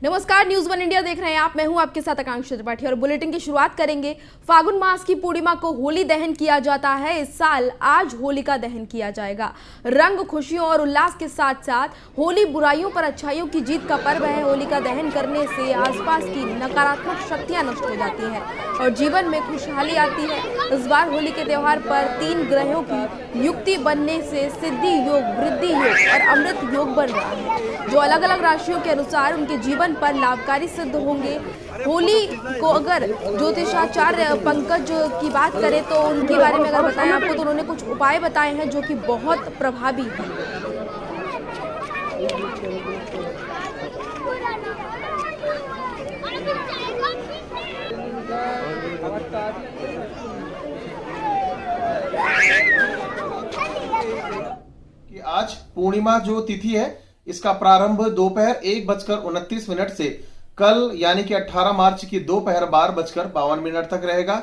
नमस्कार, news one India देख रहे हैं आप। मैं हूं आपके साथ आकांक्षा त्रिपाठी और बुलेटिन की शुरुआत करेंगे। फागुन मास की पूर्णिमा को होली दहन किया जाता है। इस साल आज होलिका दहन किया जाएगा। रंग, खुशियों और उल्लास के साथ साथ होली बुराइयों पर अच्छाइयों की जीत का पर्व है। होलिका दहन करने से आसपास की नकारात्मक शक्तियां नष्ट हो जाती है और जीवन में खुशहाली आती है। इस बार होली के त्योहार पर 3 ग्रहों की युक्ति बनने से सिद्धि योग, वृद्धि योग और अमृत योग बन रहा है, जो अलग अलग राशियों के अनुसार उनके जीवन पर लाभकारी सिद्ध होंगे। होली को अगर ज्योतिषाचार्य पंकज की बात करें तो उनके बारे में अगर बताएं आपको तो उन्होंने कुछ उपाय बताए हैं जो कि बहुत प्रभावी हैं। कि आज पूर्णिमा जो तिथि है इसका प्रारंभ दोपहर 1:29 से कल यानी कि 18 मार्च की दोपहर 12:52 तक रहेगा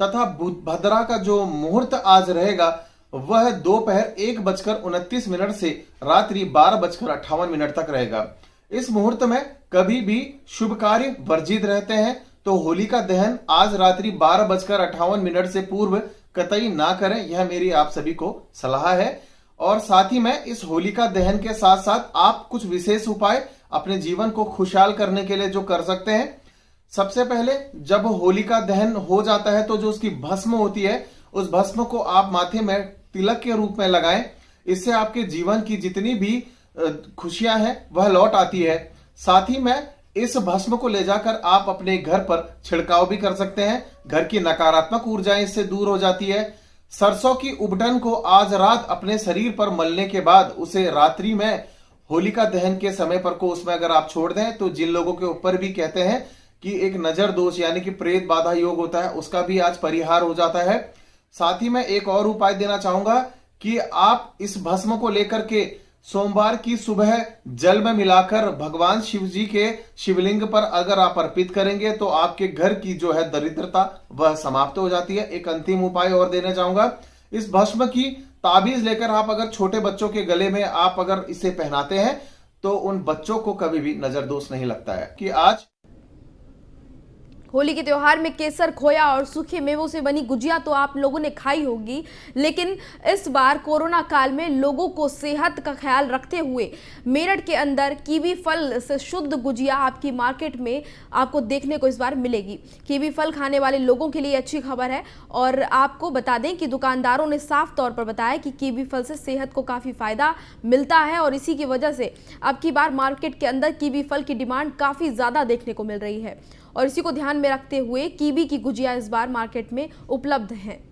तथा भद्रा का जो मुहूर्त आज रहेगा वह दोपहर 1:29 से रात्रि 12:58 तक रहेगा। इस मुहूर्त में कभी भी शुभ कार्य वर्जित रहते हैं, तो होलिका दहन आज रात्रि 12:58 से पूर्व कतई ना करें, यह मेरी आप सभी को सलाह है। और साथ ही में इस होलिका दहन के साथ साथ आप कुछ विशेष उपाय अपने जीवन को खुशहाल करने के लिए जो कर सकते हैं। सबसे पहले जब होलिका दहन हो जाता है तो जो उसकी भस्म होती है उस भस्म को आप माथे में तिलक के रूप में लगाएं। इससे आपके जीवन की जितनी भी खुशियां हैं वह लौट आती है। साथ ही में इस भस्म को ले जाकर आप अपने घर पर छिड़काव भी कर सकते हैं। घर की नकारात्मक ऊर्जाएं इससे दूर हो जाती है। सरसों की उबटन को आज रात अपने शरीर पर मलने के बाद उसे रात्रि में होलिका दहन के समय पर को उसमें अगर आप छोड़ दें तो जिन लोगों के ऊपर भी कहते हैं कि एक नजर दोष यानी कि प्रेत बाधा योग होता है उसका भी आज परिहार हो जाता है। साथ ही मैं एक और उपाय देना चाहूंगा कि आप इस भस्म को लेकर के सोमवार की सुबह जल में मिलाकर भगवान शिव जी के शिवलिंग पर अगर आप अर्पित करेंगे तो आपके घर की जो है दरिद्रता वह समाप्त हो जाती है। एक अंतिम उपाय और देना चाहूंगा, इस भस्म की ताबीज लेकर आप अगर छोटे बच्चों के गले में आप अगर इसे पहनाते हैं तो उन बच्चों को कभी भी नजर दोष नहीं लगता है। कि आज होली के त्योहार में केसर, खोया और सूखे मेवों से बनी गुजिया तो आप लोगों ने खाई होगी, लेकिन इस बार कोरोना काल में लोगों को सेहत का ख्याल रखते हुए मेरठ के अंदर कीवी फल से शुद्ध गुजिया आपकी मार्केट में आपको देखने को इस बार मिलेगी। कीवी फल खाने वाले लोगों के लिए अच्छी खबर है और आपको बता दें कि दुकानदारों ने साफ तौर पर बताया कि कीवी फल से सेहत को काफ़ी फायदा मिलता है और इसी की वजह से अब की बार मार्केट के अंदर कीवी फल की डिमांड काफ़ी ज़्यादा देखने को मिल रही है और इसी को ध्यान में रखते हुए कीवी की गुजिया इस बार मार्केट में उपलब्ध है।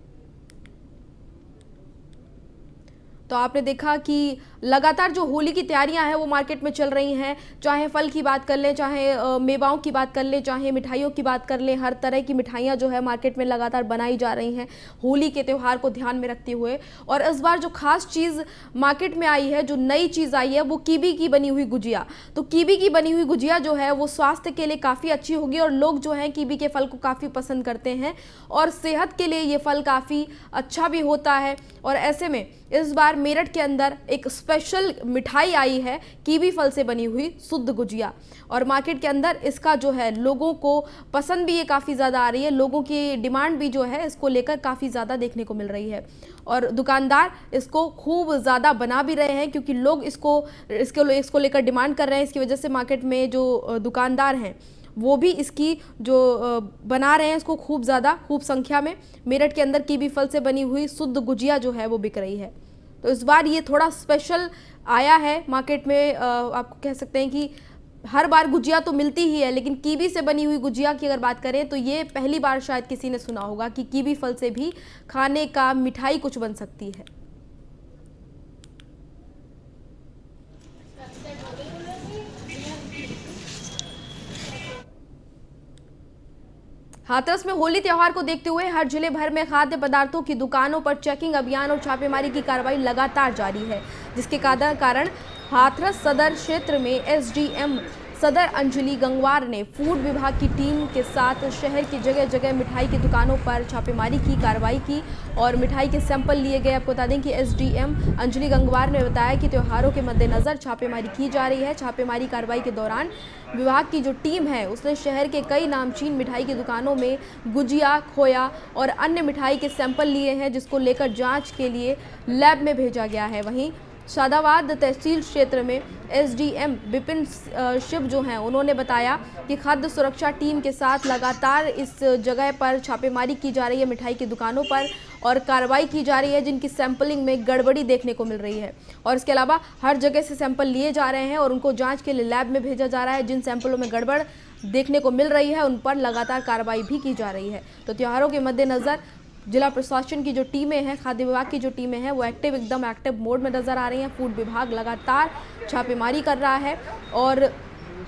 तो आपने देखा कि लगातार जो होली की तैयारियां हैं वो मार्केट में चल रही हैं, चाहे फल की बात कर लें, चाहे मेवाओं की बात कर लें, चाहे मिठाइयों की बात कर लें, हर तरह की मिठाइयां जो है मार्केट में लगातार बनाई जा रही हैं होली के त्यौहार को ध्यान में रखते हुए। और इस बार जो खास चीज़ मार्केट में आई है, जो नई चीज़ आई है वो कीवी की बनी हुई गुजिया। तो कीवी की बनी हुई गुजिया जो है वो स्वास्थ्य के लिए काफ़ी अच्छी होगी और लोग जो हैं कीवी के फल को काफ़ी पसंद करते हैं और सेहत के लिए ये फल काफ़ी अच्छा भी होता है। और ऐसे में इस बार मेरठ के अंदर एक स्पेशल मिठाई आई है कीवी फल से बनी हुई शुद्ध गुजिया और मार्केट के अंदर इसका जो है लोगों को पसंद भी ये काफ़ी ज़्यादा आ रही है। लोगों की डिमांड भी जो है इसको लेकर काफ़ी ज़्यादा देखने को मिल रही है और दुकानदार इसको खूब ज़्यादा बना भी रहे हैं क्योंकि लोग इसको लेकर डिमांड कर रहे हैं। इसकी वजह से मार्केट में जो दुकानदार हैं वो भी इसकी जो बना रहे हैं इसको खूब संख्या में मेरठ के अंदर कीवी फल से बनी हुई शुद्ध गुजिया जो है वो बिक रही है। तो इस बार ये थोड़ा स्पेशल आया है मार्केट में। आपको कह सकते हैं कि हर बार गुजिया तो मिलती ही है, लेकिन कीवी से बनी हुई गुजिया की अगर बात करें तो ये पहली बार शायद किसी ने सुना होगा कि कीवी फल से भी खाने का मिठाई कुछ बन सकती है। हाथरस में होली त्योहार को देखते हुए हर जिले भर में खाद्य पदार्थों की दुकानों पर चेकिंग अभियान और छापेमारी की कार्रवाई लगातार जारी है, जिसके कारण हाथरस सदर क्षेत्र में एसडीएम सदर अंजलि गंगवार ने फूड विभाग की टीम के साथ शहर की जगह जगह मिठाई की दुकानों पर छापेमारी की, कार्रवाई की और मिठाई के सैंपल लिए गए। आपको बता दें कि एसडीएम अंजलि गंगवार ने बताया कि त्योहारों के मद्देनजर छापेमारी की जा रही है। छापेमारी कार्रवाई के दौरान विभाग की जो टीम है उसने शहर के कई नामचीन मिठाई की दुकानों में गुजिया, खोया और अन्य मिठाई के सैंपल लिए हैं, जिसको लेकर जांच के लिए लैब में भेजा गया है। वहीं शादाबाद तहसील क्षेत्र में एसडीएम विपिन शिव जो हैं उन्होंने बताया कि खाद्य सुरक्षा टीम के साथ लगातार इस जगह पर छापेमारी की जा रही है मिठाई की दुकानों पर और कार्रवाई की जा रही है जिनकी सैंपलिंग में गड़बड़ी देखने को मिल रही है। और इसके अलावा हर जगह से सैंपल लिए जा रहे हैं और उनको जांच के लिए लैब में भेजा जा रहा है। जिन सैंपलों में गड़बड़ देखने को मिल रही है उन पर लगातार कार्रवाई भी की जा रही है। तो त्योहारों के मद्देनजर जिला प्रशासन की जो टीमें हैं, खाद्य विभाग की जो टीमें हैं वो एकदम एक्टिव मोड में नजर आ रही हैं। फूड विभाग लगातार छापेमारी कर रहा है और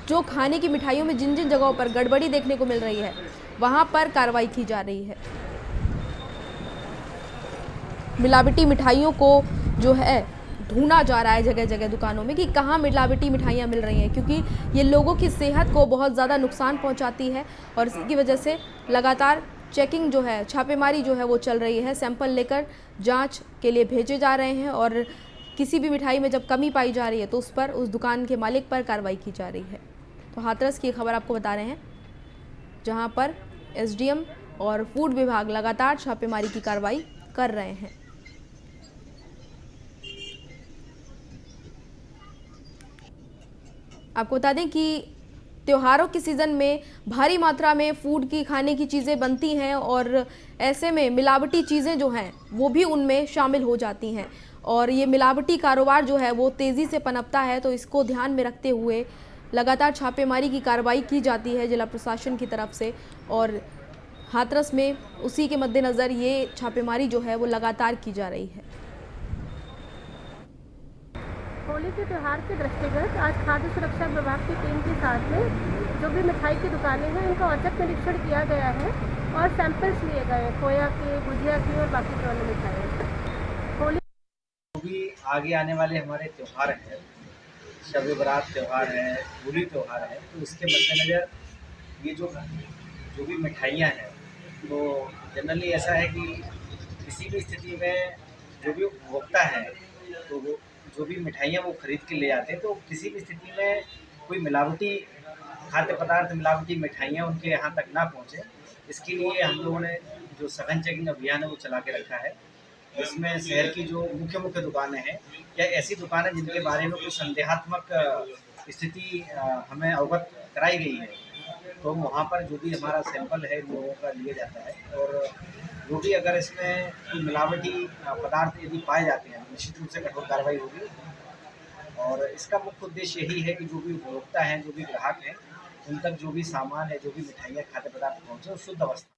जो खाने की मिठाइयों में जिन जिन जगहों पर गड़बड़ी देखने को मिल रही है वहां पर कार्रवाई की जा रही है। मिलावटी मिठाइयों को जो है ढूंढा जा रहा है जगह जगह दुकानों में कि कहाँ मिलावटी मिठाइयाँ मिल रही हैं, क्योंकि ये लोगों की सेहत को बहुत ज़्यादा नुकसान पहुंचाती है और इसी वजह से लगातार चेकिंग जो है, छापेमारी जो है वो चल रही है। सैंपल लेकर जांच के लिए भेजे जा रहे हैं और किसी भी मिठाई में जब कमी पाई जा रही है तो उस पर, उस दुकान के मालिक पर कार्रवाई की जा रही है। तो हाथरस की खबर आपको बता रहे हैं जहां पर एसडीएम और फूड विभाग लगातार छापेमारी की कार्रवाई कर रहे हैं। आपको बता दें कि त्योहारों के सीज़न में भारी मात्रा में फूड की, खाने की चीज़ें बनती हैं और ऐसे में मिलावटी चीज़ें जो हैं वो भी उनमें शामिल हो जाती हैं और ये मिलावटी कारोबार जो है वो तेज़ी से पनपता है। तो इसको ध्यान में रखते हुए लगातार छापेमारी की कार्रवाई की जाती है जिला प्रशासन की तरफ से और हाथरस में उसी के मद्देनज़र ये छापेमारी जो है वो लगातार की जा रही है। होली के त्यौहार के दृष्टिगत आज खाद्य सुरक्षा विभाग की टीम के साथ में जो भी मिठाई की दुकानें हैं उनका औचक निरीक्षण किया गया है और सैंपल्स लिए गए हैं खोया के, गुजिया की और बाकी जो अन्य मिठाई। होली भी आगे आने वाले हमारे त्यौहार हैं, शब बरात त्यौहार है, होली त्यौहार है, तो इसके मद्देनज़र ये जो भी मिठाइयाँ हैं तो जनरली ऐसा है कि किसी भी स्थिति में जो भी उपभोक्ता है तो वो जो भी मिठाइयाँ वो खरीद के ले जाते हैं, तो किसी भी स्थिति में कोई मिलावटी खाद्य पदार्थ, मिलावटी मिठाइयाँ उनके यहाँ तक ना पहुँचे, इसके लिए हम लोगों ने जो सघन चेकिंग अभियान है वो चला के रखा है। इसमें शहर की जो मुख्य दुकानें हैं या ऐसी दुकानें जिनके बारे में कोई संदेहात्मक स्थिति हमें अवगत कराई गई है, तो वहाँ पर जो भी हमारा सैंपल है लोगों का लिया जाता है और जो भी अगर इसमें कोई मिलावटी पदार्थ यदि पाए जाते हैं निश्चित रूप से कठोर कार्रवाई होगी। और इसका मुख्य उद्देश्य यही है कि जो भी उपभोक्ता हैं, जो भी ग्राहक हैं, उन तक जो भी सामान है, जो भी मिठाइयाँ, खाद्य पदार्थ पहुँचे, वो शुद्ध अवस्था।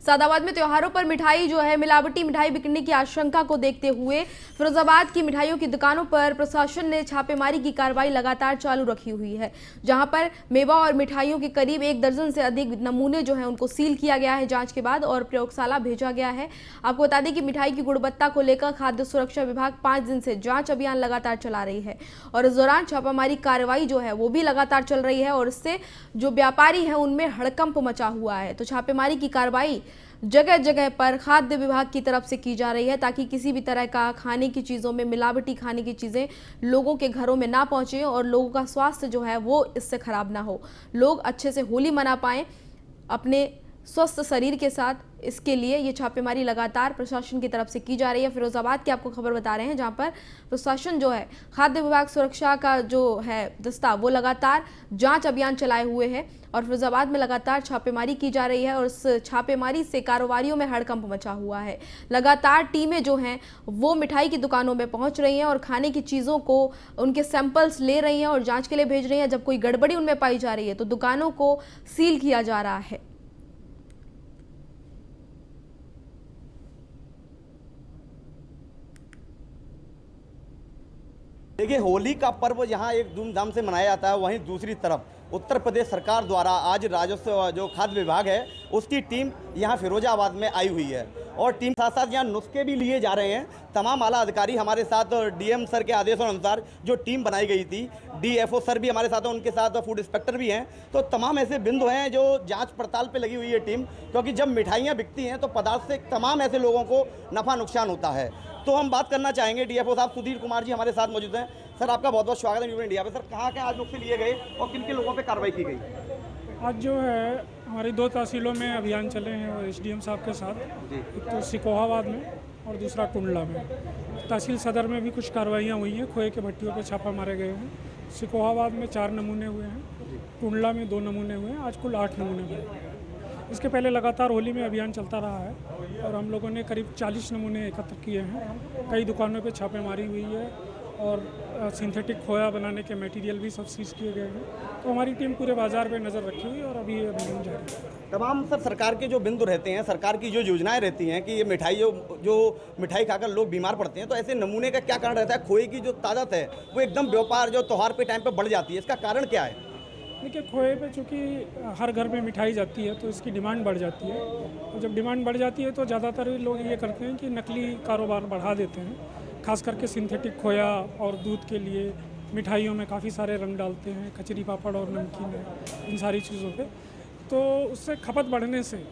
सादाबाद में त्योहारों पर मिठाई जो है, मिलावटी मिठाई बिकने की आशंका को देखते हुए फिरोजाबाद की मिठाइयों की दुकानों पर प्रशासन ने छापेमारी की कार्रवाई लगातार चालू रखी हुई है, जहां पर मेवा और मिठाइयों के करीब 1 दर्जन से अधिक नमूने जो हैं उनको सील किया गया है जांच के बाद और प्रयोगशाला भेजा गया है। आपको बता दें कि मिठाई की गुणवत्ता को लेकर खाद्य सुरक्षा विभाग 5 दिन से जाँच अभियान लगातार चला रही है और इस दौरान छापामारी कार्रवाई जो है वो भी लगातार चल रही है और इससे जो व्यापारी है उनमें हड़कंप मचा हुआ है। तो छापेमारी की कार्रवाई जगह जगह पर खाद्य विभाग की तरफ से की जा रही है ताकि किसी भी तरह का खाने की चीज़ों में मिलावटी खाने की चीज़ें लोगों के घरों में ना पहुंचे और लोगों का स्वास्थ्य जो है वो इससे खराब ना हो, लोग अच्छे से होली मना पाएं अपने स्वस्थ शरीर के साथ। इसके लिए ये छापेमारी लगातार प्रशासन की तरफ से की जा रही है। फिरोजाबाद की आपको खबर बता रहे हैं जहां पर प्रशासन जो है खाद्य विभाग सुरक्षा का जो है दस्ता वो लगातार जांच अभियान चलाए हुए है और फिरोजाबाद में लगातार छापेमारी की जा रही है और इस छापेमारी से कारोबारियों में हड़कंप मचा हुआ है। लगातार टीमें जो हैं वो मिठाई की दुकानों में पहुंच रही हैं और खाने की चीज़ों को उनके सैंपल्स ले रही हैं और जाँच के लिए भेज रही हैं। जब कोई गड़बड़ी उनमें पाई जा रही है तो दुकानों को सील किया जा रहा है। देखिए, होली का पर्व यहाँ एक धूमधाम से मनाया जाता है, वहीं दूसरी तरफ उत्तर प्रदेश सरकार द्वारा आज राजस्व जो खाद्य विभाग है उसकी टीम यहाँ फिरोजाबाद में आई हुई है और टीम साथ साथ यहाँ नुस्खे भी लिए जा रहे हैं। तमाम आला अधिकारी हमारे साथ, डीएम सर के आदेशों अनुसार जो टीम बनाई गई थी, डीएफओ सर भी हमारे साथ हैं, उनके साथ फूड इंस्पेक्टर भी हैं। तो तमाम ऐसे बिंदु हैं जो जांच पड़ताल पे लगी हुई है टीम, क्योंकि जब मिठाइयाँ बिकती हैं तो पदार्थ से तमाम ऐसे लोगों को नफ़ा नुकसान होता है। तो हम बात करना चाहेंगे, डीएफओ साहब सुधीर कुमार जी हमारे साथ मौजूद हैं। सर, आपका बहुत बहुत स्वागत है न्यूज़ इंडिया पे। सर, कहाँ के आज नुस्खे लिए गए और किन किन लोगों पर कार्रवाई की गई? आज जो है हमारी 2 तहसीलों में अभियान चले हैं और एसडीएम साहब के साथ, एक तो सिकोहाबाद में और दूसरा कुंडला में। तहसील सदर में भी कुछ कार्रवाइयाँ हुई हैं, खोए के भट्टियों पे छापा मारे गए हैं। सिकोहाबाद में 4 नमूने हुए हैं, कुंडला में 2 नमूने हुए हैं, आज कुल 8 नमूने हुए। इसके पहले लगातार होली में अभियान चलता रहा है और हम लोगों ने करीब 40 नमूने एकत्र किए हैं। कई दुकानों पे छापेमारी हुई है और सिंथेटिक खोया बनाने के मटेरियल भी सब सीज किए गए हैं। तो हमारी टीम पूरे बाज़ार पे नज़र रखी हुई और अभी ये अभियान जारी है। तमाम सर सरकार के जो बिंदु रहते हैं, सरकार की जो योजनाएं रहती हैं कि ये मिठाई खाकर लोग बीमार पड़ते हैं, तो ऐसे नमूने का क्या कारण रहता है? खोए की जो तादाद है वो एकदम व्यापार जो त्यौहार पे टाइम पे बढ़ जाती है, इसका कारण क्या है? देखिए, खोए पे चूँकि हर घर में मिठाई जाती है तो इसकी डिमांड बढ़ जाती है, और जब डिमांड बढ़ जाती है तो ज़्यादातर लोग ये करते हैं कि नकली कारोबार बढ़ा देते हैं, खास करके सिंथेटिक खोया और दूध के लिए मिठाइयों में काफ़ी सारे रंग डालते हैं, कचरी पापड़ और नमकीन है, इन सारी चीज़ों पे। तो उससे खपत बढ़ने से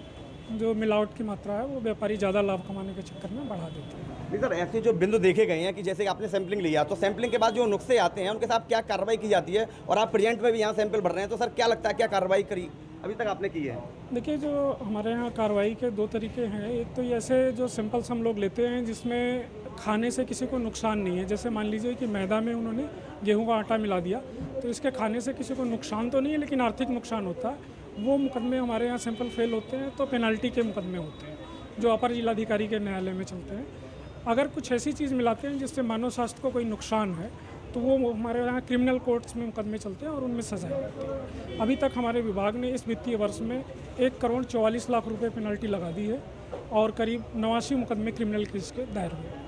जो मिलावट की मात्रा है वो व्यापारी ज़्यादा लाभ कमाने के चक्कर में बढ़ा देते हैं। नहीं सर, ऐसे जो बिंदु देखे गए हैं कि जैसे आपने सैंपलिंग लिया, तो सैंपलिंग के बाद जो नुस्खे आते हैं उनके साथ क्या कार्रवाई की जाती है? और आप प्रेजेंट में भी यहाँ सैंपल भर रहे हैं, तो सर क्या लगता है क्या कार्रवाई करी अभी तक आपने की है? देखिए, जो हमारे यहाँ कार्रवाई के 2 तरीके हैं। एक तो ये ऐसे जो सैंपल्स हम लोग लेते हैं जिसमें खाने से किसी को नुकसान नहीं है, जैसे मान लीजिए कि मैदा में उन्होंने गेहूं का आटा मिला दिया, तो इसके खाने से किसी को नुकसान तो नहीं है लेकिन आर्थिक नुकसान होता है। वो मुकदमे हमारे यहाँ सैंपल फेल होते हैं तो पेनल्टी के मुकदमे होते हैं जो अपर जिलाधिकारी के न्यायालय में चलते हैं। अगर कुछ ऐसी चीज़ मिलाते हैं जिससे मानव स्वास्थ्य को कोई नुकसान है तो वो हमारे यहाँ क्रिमिनल कोर्ट्स में मुकदमे चलते हैं और उनमें सजाएं होती है। अभी तक हमारे विभाग ने इस वित्तीय वर्ष में 1,44,00,000 रुपये पेनल्टी लगा दी है और करीब 89 मुकदमे क्रिमिनल केस के दायर हुए।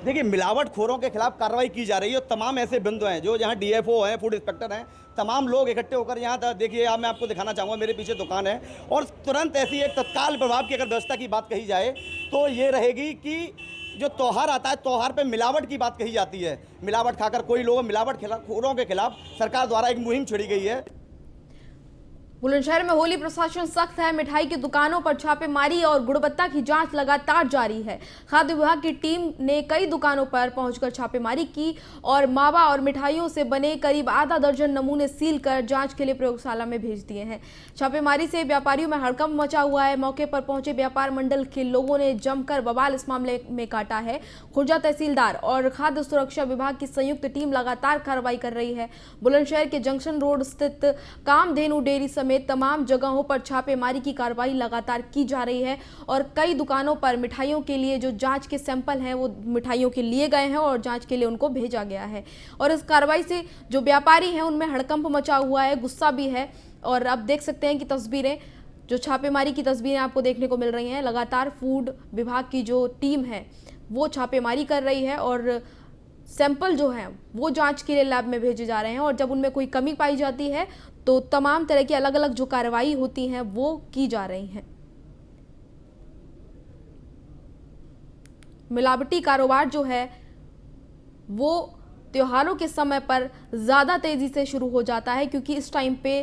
देखिए, मिलावटखोरों के खिलाफ कार्रवाई की जा रही है और तमाम ऐसे बिंदु हैं जो जहाँ डीएफओ हैं, फूड इंस्पेक्टर हैं, तमाम लोग इकट्ठे होकर यहाँ देखिए, आप मैं आपको दिखाना चाहूँगा, मेरे पीछे दुकान है और तुरंत ऐसी एक तत्काल प्रभाव की अगर व्यवस्था की बात कही जाए तो ये रहेगी कि जो त्यौहार आता है, त्यौहार पे मिलावट की बात कही जाती है। मिलावट खाकर कोई लोग मिलावटखोरों के खिलाफ सरकार द्वारा एक मुहिम छेड़ी गई है। बुलंदशहर में होली प्रशासन सख्त है। मिठाई की दुकानों पर छापेमारी और गुणवत्ता की जांच लगातार जारी है। खाद्य विभाग की टीम ने कई दुकानों पर पहुंचकर छापेमारी की और मावा और मिठाइयों से बने करीब आधा दर्जन नमूने सील कर जांच के लिए प्रयोगशाला में भेज दिए हैं। छापेमारी से व्यापारियों में हड़कंप मचा हुआ है। मौके पर पहुंचे व्यापार मंडल के लोगों ने जमकर बवाल इस मामले में काटा है। खुर्जा तहसीलदार और खाद्य सुरक्षा विभाग की संयुक्त टीम लगातार कार्रवाई कर रही है। बुलंदशहर के जंक्शन रोड स्थित कामधेनु डेयरी में तमाम जगहों पर छापेमारी की कार्रवाई लगातार की जा रही है और कई दुकानों पर मिठाइयों के लिए जो जांच के सैंपल हैं वो मिठाइयों के लिए गए हैं और जांच के लिए उनको भेजा गया है। और इस कार्रवाई से जो व्यापारी हैं उनमें हड़कंप मचा हुआ है, गुस्सा भी है। और आप देख सकते हैं कि तस्वीरें, जो छापेमारी की तस्वीरें आपको देखने को मिल रही हैं। लगातार फूड विभाग की जो टीम है वो छापेमारी कर रही है और सैंपल जो हैं वो जांच के लिए लैब में भेजे जा रहे हैं और जब उनमें कोई कमी पाई जाती है तो तमाम तरह की अलग अलग जो कार्रवाई होती हैं वो की जा रही हैं। मिलावटी कारोबार जो है वो त्योहारों के समय पर ज़्यादा तेज़ी से शुरू हो जाता है क्योंकि इस टाइम पे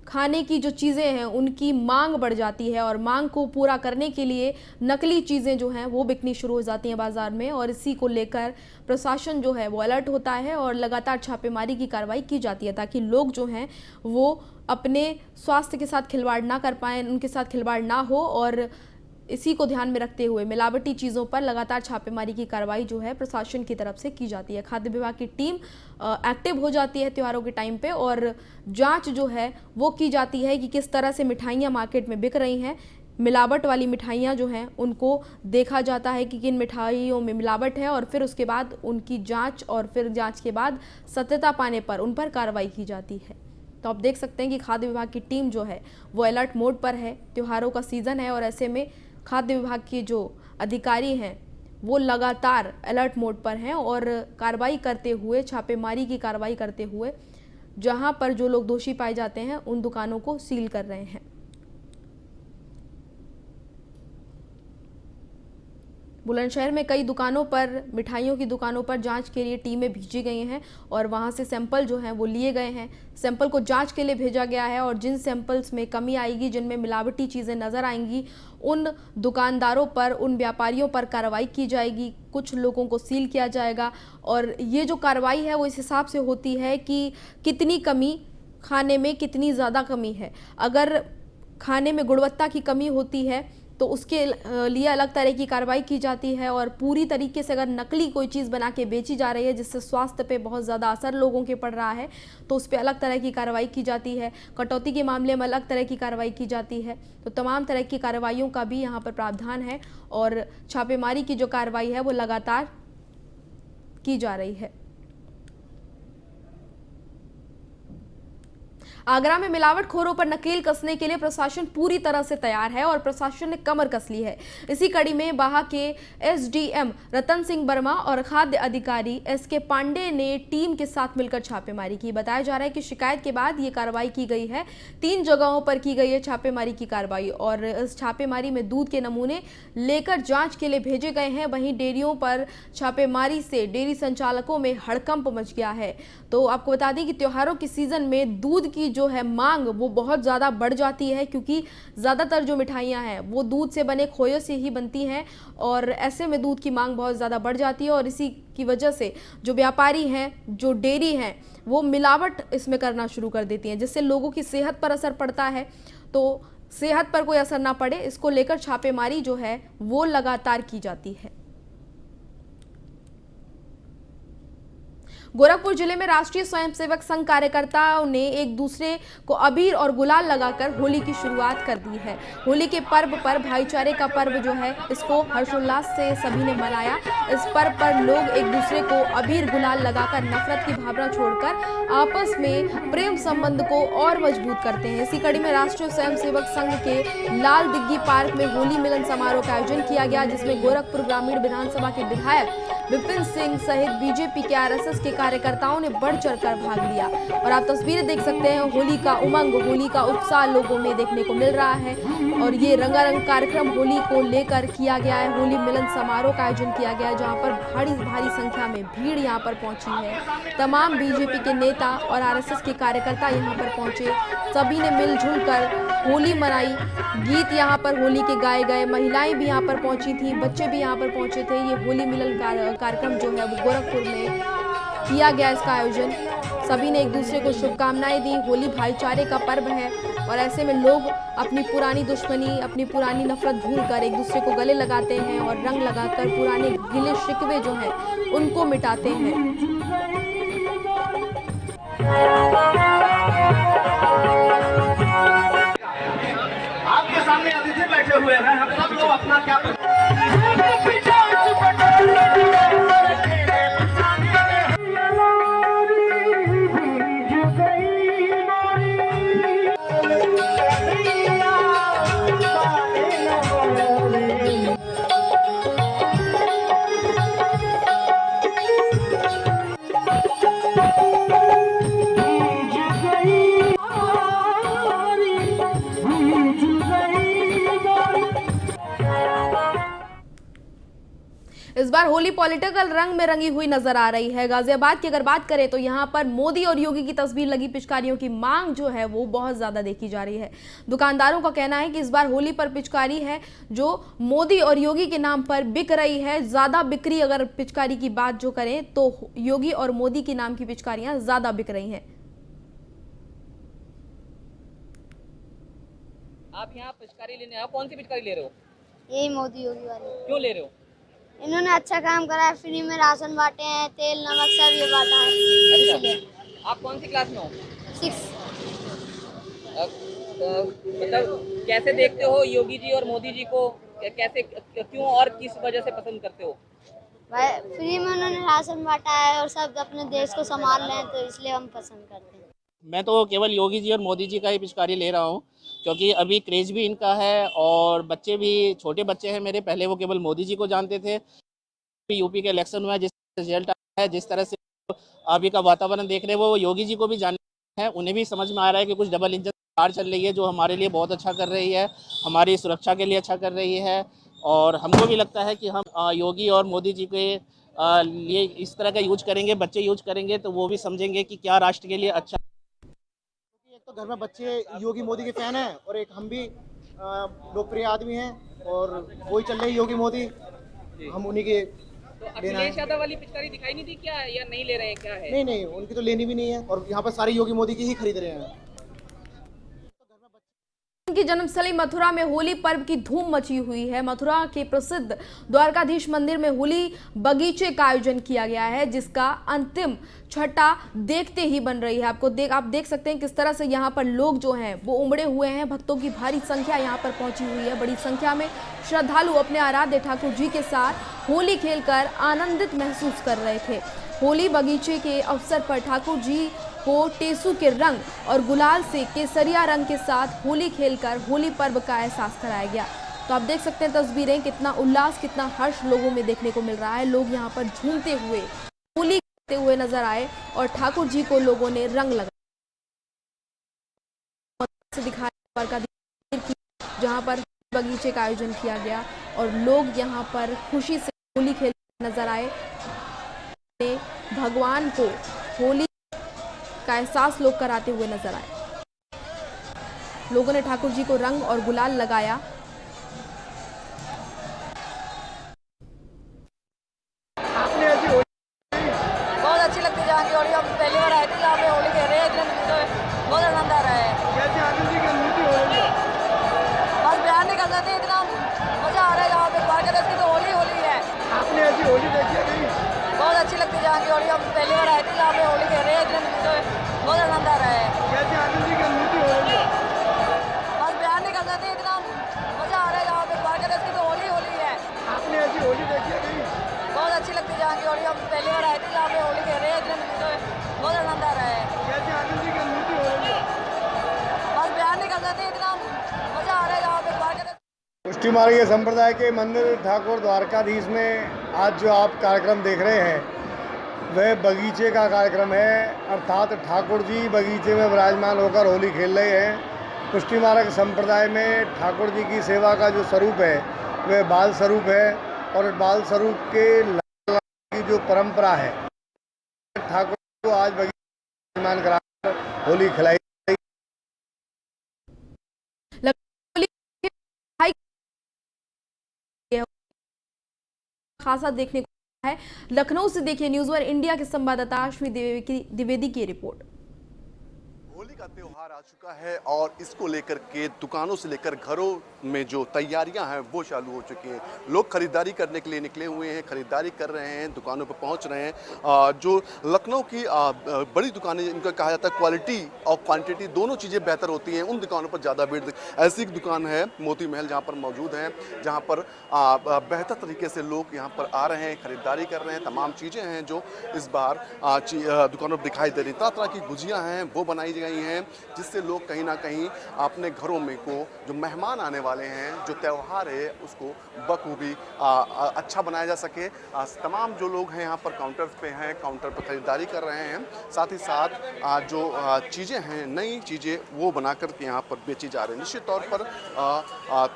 खाने की जो चीज़ें हैं उनकी मांग बढ़ जाती है और मांग को पूरा करने के लिए नकली चीज़ें जो हैं वो बिकनी शुरू हो जाती हैं बाज़ार में और इसी को लेकर प्रशासन जो है वो अलर्ट होता है और लगातार छापेमारी की कार्रवाई की जाती है ताकि लोग जो हैं वो अपने स्वास्थ्य के साथ खिलवाड़ ना कर पाएँ, उनके साथ खिलवाड़ ना हो। और इसी को ध्यान में रखते हुए मिलावटी चीज़ों पर लगातार छापेमारी की कार्रवाई जो है प्रशासन की तरफ से की जाती है। खाद्य विभाग की टीम एक्टिव हो जाती है त्योहारों के टाइम पे और जांच जो है वो की जाती है कि किस तरह से मिठाइयाँ मार्केट में बिक रही हैं। मिलावट वाली मिठाइयाँ जो हैं उनको देखा जाता है कि किन मिठाइयों में मिलावट है और फिर उसके बाद उनकी जाँच और फिर जाँच के बाद सत्यता पाने पर उन पर कार्रवाई की जाती है। तो आप देख सकते हैं कि खाद्य विभाग की टीम जो है वो अलर्ट मोड पर है। त्योहारों का सीज़न है और ऐसे में खाद्य विभाग के जो अधिकारी हैं वो लगातार अलर्ट मोड पर हैं और कार्रवाई करते हुए, छापेमारी की कार्रवाई करते हुए जहां पर जो लोग दोषी पाए जाते हैं उन दुकानों को सील कर रहे हैं। बुलंदशहर में कई दुकानों पर, मिठाइयों की दुकानों पर जांच के लिए टीमें भेजी गई हैं और वहां से सैंपल जो हैं वो लिए गए हैं। सैंपल को जांच के लिए भेजा गया है और जिन सैंपल्स में कमी आएगी, जिनमें मिलावटी चीज़ें नज़र आएंगी, उन दुकानदारों पर, उन व्यापारियों पर कार्रवाई की जाएगी। कुछ लोगों को सील किया जाएगा और ये जो कार्रवाई है वो इस हिसाब से होती है कि कितनी कमी खाने में, कितनी ज़्यादा कमी है। अगर खाने में गुणवत्ता की कमी होती है तो उसके लिए अलग तरह की कार्रवाई की जाती है और पूरी तरीके से अगर नकली कोई चीज़ बना के बेची जा रही है जिससे स्वास्थ्य पे बहुत ज़्यादा असर लोगों के पड़ रहा है तो उस पर अलग तरह की कार्रवाई की जाती है। कटौती के मामले में अलग तरह की कार्रवाई की जाती है। तो तमाम तरह की कार्रवाइयों का भी यहाँ पर प्रावधान है और छापेमारी की जो कार्रवाई है वो लगातार की जा रही है। आगरा में मिलावटखोरों पर नकेल कसने के लिए प्रशासन पूरी तरह से तैयार है और प्रशासन ने कमर कस ली है। इसी कड़ी में बाहा के एसडीएम रतन सिंह वर्मा और खाद्य अधिकारी एसके पांडे ने टीम के साथ मिलकर छापेमारी की। बताया जा रहा है कि शिकायत के बाद ये कार्रवाई की गई है। 3 जगहों पर की गई है छापेमारी की कार्रवाई और इस छापेमारी में दूध के नमूने लेकर जांच के लिए भेजे गए हैं। वहीं डेयरियों पर छापेमारी से डेयरी संचालकों में हड़कंप मच गया है। तो आपको बता दें कि त्योहारों के सीजन में दूध की जो है मांग वो बहुत ज़्यादा बढ़ जाती है क्योंकि ज़्यादातर जो मिठाइयाँ हैं वो दूध से बने खोए से ही बनती हैं और ऐसे में दूध की मांग बहुत ज़्यादा बढ़ जाती है और इसी की वजह से जो व्यापारी हैं, जो डेयरी हैं, वो मिलावट इसमें करना शुरू कर देती हैं जिससे लोगों की सेहत पर असर पड़ता है। तो सेहत पर कोई असर ना पड़े इसको लेकर छापेमारी जो है वो लगातार की जाती है। गोरखपुर जिले में राष्ट्रीय स्वयंसेवक संघ कार्यकर्ताओं ने एक दूसरे को अबीर और गुलाल लगाकर होली की शुरुआत कर दी है। होली के पर्व पर, भाईचारे का पर्व जो है, इसको हर्षोल्लास से सभी ने मनाया। इस पर्व पर लोग एक दूसरे को अबीर गुलाल लगाकर नफरत की भावना छोड़कर आपस में प्रेम संबंध को और मजबूत करते हैं। इसी कड़ी में राष्ट्रीय स्वयंसेवक संघ के लाल दिग्गी पार्क में होली मिलन समारोह का आयोजन किया गया जिसमें गोरखपुर ग्रामीण विधानसभा के विधायक विपिन सिंह सहित बीजेपी के आरएसएस के कार्यकर्ताओं ने बढ़ चढ़कर भाग लिया और आप तस्वीरें देख सकते हैं। होली का उमंग, होली का उत्साह लोगों में देखने को मिल रहा है और ये रंगारंग कार्यक्रम होली को लेकर किया गया है। होली मिलन समारोह का आयोजन किया गया है जहां पर भारी संख्या में भीड़ यहां पर पहुंची है। तमाम बीजेपी के नेता और आरएसएस के कार्यकर्ता यहां पर पहुंचे, सभी ने मिलजुल कर होली मनाई। गीत यहाँ पर होली के गाए गए, महिलाएं भी यहाँ पर पहुंची थी, बच्चे भी यहाँ पर पहुंचे थे। ये होली मिलन कार्यक्रम जो है वो गोरखपुर में किया गया इसका आयोजन। सभी ने एक दूसरे को शुभकामनाएं दी। होली भाईचारे का पर्व है और ऐसे में लोग अपनी पुरानी दुश्मनी, अपनी पुरानी नफरत भूलकर एक दूसरे को गले लगाते हैं और रंग लगाकर पुराने गिले शिकवे जो हैं उनको मिटाते हैं। आपके सामने अतिथि बैठे हुए हैं, हम सब लोग अपना क्या इस बार होली पॉलिटिकल रंग में रंगी हुई नजर आ रही है। गाजियाबाद की अगर बात करें तो यहाँ पर मोदी और योगी की तस्वीर लगी पिचकारियों की मांग जो है वो बहुत ज्यादा देखी जा रही है। दुकानदारों का कहना है कि इस बार होली पर पिचकारी है जो मोदी और योगी के नाम पर बिक रही है। ज्यादा बिक्री अगर पिचकारी की बात जो करें तो योगी और मोदी के नाम की पिचकारियां ज्यादा बिक रही हैं। आप यहाँ पिचकारी लेने आए, कौन सी पिचकारी ले रहे हो? यही मोदी योगी वाले। क्यों ले रहे हो? इन्होंने अच्छा काम करा है, फ्री में राशन बांटे हैं, तेल नमक सब ये बांटा है, इसलिए। आप कौन सी क्लास में हो? 6। मतलब कैसे देखते हो योगी जी और मोदी जी को, कैसे, क्यों और किस वजह से पसंद करते हो? भाई फ्री में उन्होंने राशन बांटा है और सब अपने देश को संभाल रहे हैं तो इसलिए हम पसंद करते हैं। मैं तो केवल योगी जी और मोदी जी का ही पिचकारी ले रहा हूँ क्योंकि अभी क्रेज भी इनका है और बच्चे भी, छोटे बच्चे हैं मेरे, पहले वो केवल मोदी जी को जानते थे। यूपी के इलेक्शन हुआ, जिस रिजल्ट आया है, जिस तरह से अभी का वातावरण देख रहे हैं, वो योगी जी को भी जानते हैं। उन्हें भी समझ में आ रहा है कि कुछ डबल इंजन सरकार चल रही है जो हमारे लिए बहुत अच्छा कर रही है, हमारी सुरक्षा के लिए अच्छा कर रही है। और हमको भी लगता है कि हम योगी और मोदी जी के लिए इस तरह का यूज करेंगे, बच्चे यूज करेंगे तो वो भी समझेंगे कि क्या राष्ट्र के लिए अच्छा। एक तो घर में बच्चे योगी मोदी के फैन हैं और एक हम भी लोकप्रिय आदमी हैं और वही चल रहे योगी मोदी, हम उन्हीं के तो अखिलेश यादव वाली पिचकारी दिखाई नहीं दी क्या, या नहीं ले रहे हैं, क्या है? नहीं, उनकी तो लेनी भी नहीं है और यहाँ पर सारे योगी मोदी की ही खरीद रहे हैं। की जन्मस्थली मथुरा में होली पर्व की धूम मची हुई है। मथुरा के प्रसिद्ध द्वारकाधीश मंदिर में होली बगीचे का आयोजन किया गया है, जिसका अंतिम छटा देखते ही बन रही है। आप देख सकते हैं किस तरह से यहाँ पर लोग जो हैं वो उमड़े हुए हैं। भक्तों की भारी संख्या यहाँ पर पहुंची हुई है। बड़ी संख्या में श्रद्धालु अपने आराध्य ठाकुर जी के साथ होली खेलकर आनंदित महसूस कर रहे थे। होली बगीचे के अवसर पर ठाकुर जी को टेसू के रंग और गुलाल से केसरिया रंग के साथ होली खेलकर होली पर्व का एहसास कराया गया। तो आप देख सकते हैं तस्वीरें, कितना उल्लास, कितना हर्ष लोगों में देखने को मिल रहा है। लोग यहाँ पर झूमते हुए होली खेलते हुए नजर आए और ठाकुर जी को लोगों ने रंग लगाया। दिखाया द्वारकाधीश की, जहाँ पर बगीचे का आयोजन किया गया और लोग यहाँ पर खुशी से होली खेलते नजर आए। भगवान को होली का एहसास लोग कराते हुए नजर आए। लोगों ने ठाकुर जी को रंग और गुलाल लगाया। बहुत अच्छी लगती है जहाँ की होली। हम पहली बार आए थे जहाँ पे होली खेल रहे हैं, बहुत आनंद आ रहा है। कैसे आनंद की अनुभूति हो रही है? बस बयान नहीं कर सकते, इतना मजा आ रहा है। यहाँ पे द्वारकाधीश की तो होली है। आपने ऐसी होली देखी है कहीं? बहुत अच्छी लगती है जहाँ की होली। हम पहली बार आए थे जहाँ पे होली खेल रहे हैं, बहुत आनंद आ रहा है। कैसे आनंद की अनुभूति हो रही है? बस बयान नहीं कर सकते, इतना मजा आ रहा है। यहाँ पे द्वारकाधीश की तो होली है। आपने ऐसी होली देखी है कहीं? बहुत अच्छी लगती है जहाँ की होली। हम पहली बार आए थे जहाँ पे होली खेल रहे हैं, बहुत आनंद आ रहा है। कैसे आनंद की अनुभूति हो रही है? बस बयान नहीं कर सकते, इतना मजा आ रहा है यहाँ पे द्वारकाधीश। पुष्टि मार्ग संप्रदाय के मंदिर ठाकुर द्वारकाधीश में आज जो आप कार्यक्रम देख रहे हैं वह बगीचे का कार्यक्रम है, अर्थात ठाकुर जी बगीचे में विराजमान होकर होली खेल रहे हैं। पुष्टि मार्ग संप्रदाय में ठाकुर जी की सेवा का जो स्वरूप है वह बाल स्वरूप है और बाल स्वरूप के की जो परंपरा है, ठाकुर को आज बगीचे में विराजमान कराकर होली खिलाई। खासा देखने को है। लखनऊ से देखिए न्यूज़ वन इंडिया के संवाददाता अश्विनी द्विवेदी की रिपोर्ट। होली का त्योहार आ चुका है और इसको लेकर के दुकानों से लेकर घरों में जो तैयारियां हैं वो चालू हो चुकी हैं। लोग खरीदारी करने के लिए निकले हुए हैं, खरीदारी कर रहे हैं, दुकानों पर पहुंच रहे हैं। जो लखनऊ की बड़ी दुकानें, इनका कहा जाता है क्वालिटी और क्वांटिटी दोनों चीज़ें बेहतर होती हैं, उन दुकानों पर ज़्यादा भीड़। ऐसी एक दुकान है मोती महल जहाँ पर मौजूद है, जहाँ पर बेहतर तरीके से लोग यहाँ पर आ रहे हैं, खरीदारी कर रहे हैं। तमाम चीज़ें हैं जो इस बार दुकानों पर दिखाई दे रही। तरह तरह की गुजियाँ हैं वो बनाई गई हैं, जिससे लोग कहीं ना कहीं अपने घरों में को जो मेहमान आने वाले हैं, जो त्यौहार है उसको बखूबी अच्छा बनाया जा सके। तमाम जो लोग हैं यहाँ पर काउंटर पे हैं, काउंटर पर खरीदारी कर रहे हैं। साथ ही साथ जो चीज़ें हैं, नई चीज़ें वो बना कर के यहाँ पर बेची जा रही हैं। निश्चित तौर पर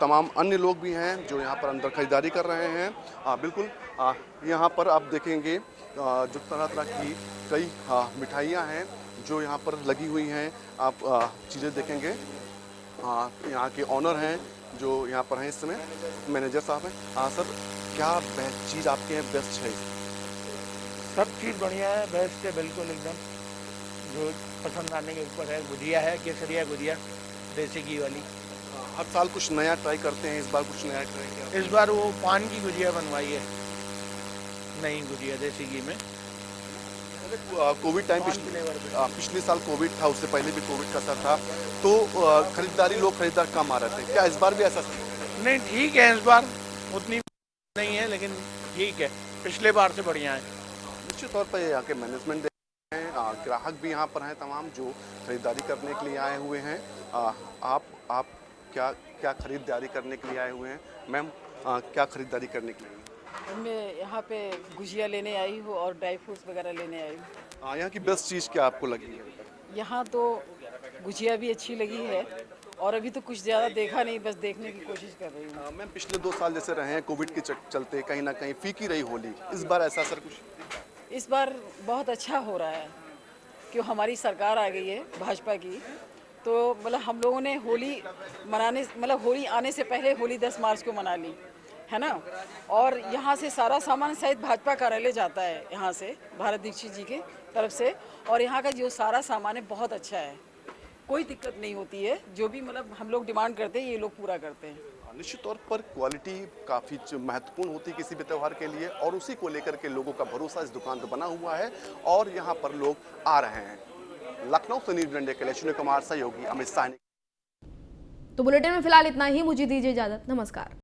तमाम अन्य लोग भी हैं जो यहाँ पर अंदर खरीदारी कर रहे हैं। बिल्कुल यहाँ पर आप देखेंगे जो तरह तरह की कई मिठाइयाँ हैं जो यहाँ पर लगी हुई हैं। आप चीज़ें देखेंगे। यहाँ के ऑनर हैं जो यहाँ पर हैं इस समय, मैनेजर साहब हैं। सर, क्या बेस्ट चीज़ आपके यहाँ बेस्ट है? सब चीज़ बढ़िया है, बेस्ट है बिल्कुल एकदम, जो पसंद आने के ऊपर है। गुजिया है, केसरिया गुजिया देसी घी वाली। हर साल कुछ नया ट्राई करते हैं, इस बार कुछ नया ट्राई किया? इस बार वो पान की गुजिया बनवाई है, नई गुजिया देसी घी में। कोविड टाइम पिछले साल कोविड था, उससे पहले भी कोविड का असर था, तो खरीदार कम आ रहे थे। क्या इस बार भी ऐसा? नहीं, ठीक है, इस बार उतनी नहीं है लेकिन ठीक है, पिछले बार से बढ़िया है। निश्चित तौर पर यहाँ के मैनेजमेंट हैं, ग्राहक भी यहाँ पर हैं तमाम जो खरीदारी करने के लिए आए हुए हैं। आप क्या खरीदारी करने के लिए आए हुए हैं? मैम, क्या खरीदारी करने के लिए? मैं यहाँ पे गुजिया लेने आई हूँ और ड्राई फ्रूट्स वगैरह लेने आई हूँ। यहाँ की बेस्ट चीज़ क्या आपको लगी है? यहाँ तो गुजिया भी अच्छी लगी है और अभी तो कुछ ज़्यादा देखा नहीं, बस देखने की कोशिश कर रही हूँ। मैम पिछले 2 साल जैसे रहे हैं कोविड के चलते कहीं ना कहीं फीकी रही होली, इस बार ऐसा असर कुछ? इस बार बहुत अच्छा हो रहा है क्यों हमारी सरकार आ गई है भाजपा की, तो मतलब हम लोगों ने होली मनाने मतलब होली आने से पहले होली 10 मार्च को मना ली है ना। और यहाँ से सारा सामान शायद भाजपा कार्यालय जाता है यहाँ से भारत दीक्षित जी के तरफ से, और यहाँ का जो सारा सामान है बहुत अच्छा है, कोई दिक्कत नहीं होती है। जो भी मतलब हम लोग डिमांड करते हैं ये लोग पूरा करते हैं। निश्चित तौर पर क्वालिटी काफ़ी महत्वपूर्ण होती है किसी भी त्यौहार के लिए, और उसी को लेकर के लोगों का भरोसा इस दुकान पर बना हुआ है और यहाँ पर लोग आ रहे हैं। लखनऊ से न्यूज़ ब्यूरो के लिए सुनील कुमार, सहयोगी अमित साहनी। तो बुलेटिन में फिलहाल इतना ही, मुझे दीजिए इजाजत, नमस्कार।